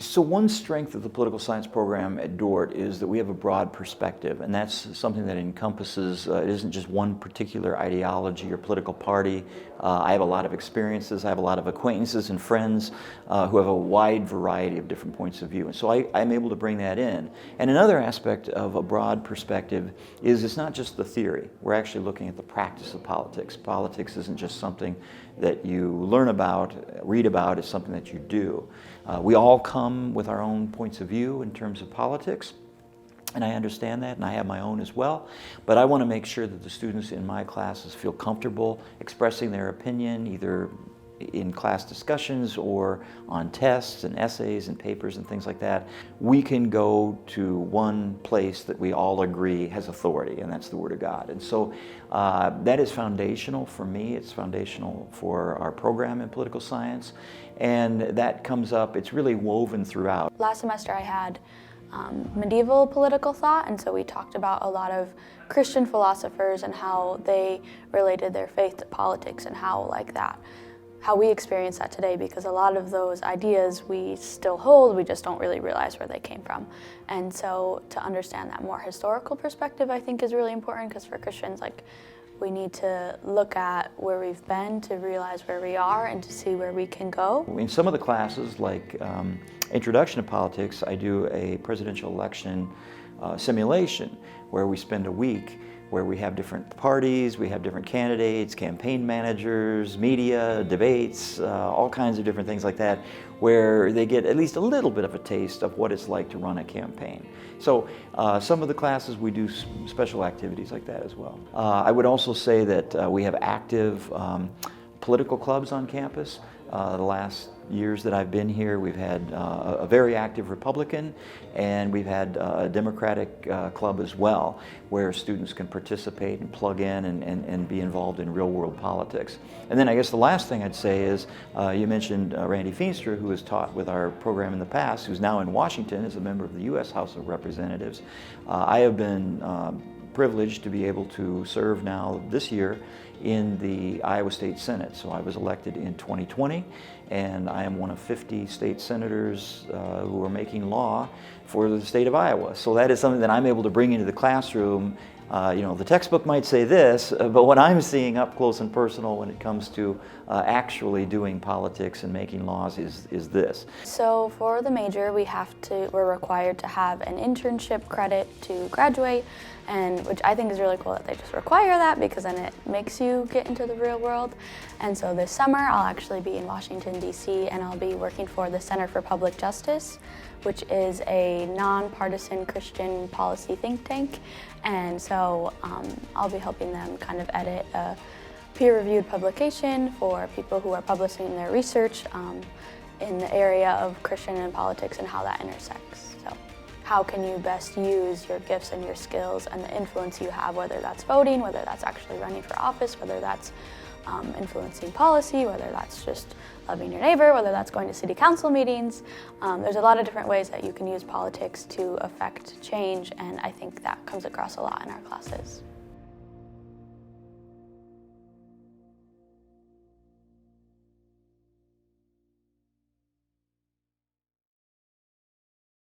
So one strength of the political science program at Dordt is that we have a broad perspective, and that's something that encompasses, it isn't just one particular ideology or political party. I have a lot of experiences, I have a lot of acquaintances and friends who have a wide variety of different points of view, and so I'm able to bring that in. And another aspect of a broad perspective is it's not just the theory. We're actually looking at the practice of politics. Politics isn't just something that you learn about, read about, it's something that you do. We all come with our own points of view in terms of politics, and I understand that, and I have my own as well, but I want to make sure that the students in my classes feel comfortable expressing their opinion, either in class discussions or on tests and essays and papers and things like that. We can go to one place that we all agree has authority, and that's the Word of God. And so that is foundational for me. It's foundational for our program in political science, and that comes up, it's really woven throughout. Last semester I had medieval political thought, and so we talked about a lot of Christian philosophers and how they related their faith to politics and how we experience that today, because a lot of those ideas we still hold, we just don't really realize where they came from. And so to understand that more historical perspective, I think, is really important, because for Christians, we need to look at where we've been to realize where we are and to see where we can go. In some of the classes, like Introduction to Politics, I do a presidential election simulation where we spend a week where we have different parties, we have different candidates, campaign managers, media, debates, all kinds of different things like that, where they get at least a little bit of a taste of what it's like to run a campaign. So some of the classes we do special activities like that as well. I would also say that we have active political clubs on campus. The last years that I've been here, we've had a very active Republican, and we've had a Democratic club as well, where students can participate and plug in and be involved in real-world politics. And then I guess the last thing I'd say is, you mentioned Randy Feinster, who has taught with our program in the past, who's now in Washington as a member of the U.S. House of Representatives. I have been privileged to be able to serve now this year in the Iowa State Senate. So I was elected in 2020, and I am one of 50 state senators who are making law for the state of Iowa. So that is something that I'm able to bring into the classroom. The textbook might say this, but what I'm seeing up close and personal when it comes to actually doing politics and making laws is this. So for the major, we're required to have an internship credit to graduate, and which I think is really cool that they just require that, because then it makes you get into the real world. And so this summer I'll actually be in Washington, D.C., and I'll be working for the Center for Public Justice, which is a nonpartisan Christian policy think tank. And so I'll be helping them kind of edit a peer-reviewed publication for people who are publishing their research in the area of Christian and politics and how that intersects. So how can you best use your gifts and your skills and the influence you have, whether that's voting, whether that's actually running for office, whether that's influencing policy, whether that's just loving your neighbor, whether that's going to city council meetings. There's a lot of different ways that you can use politics to affect change, and I think that comes across a lot in our classes.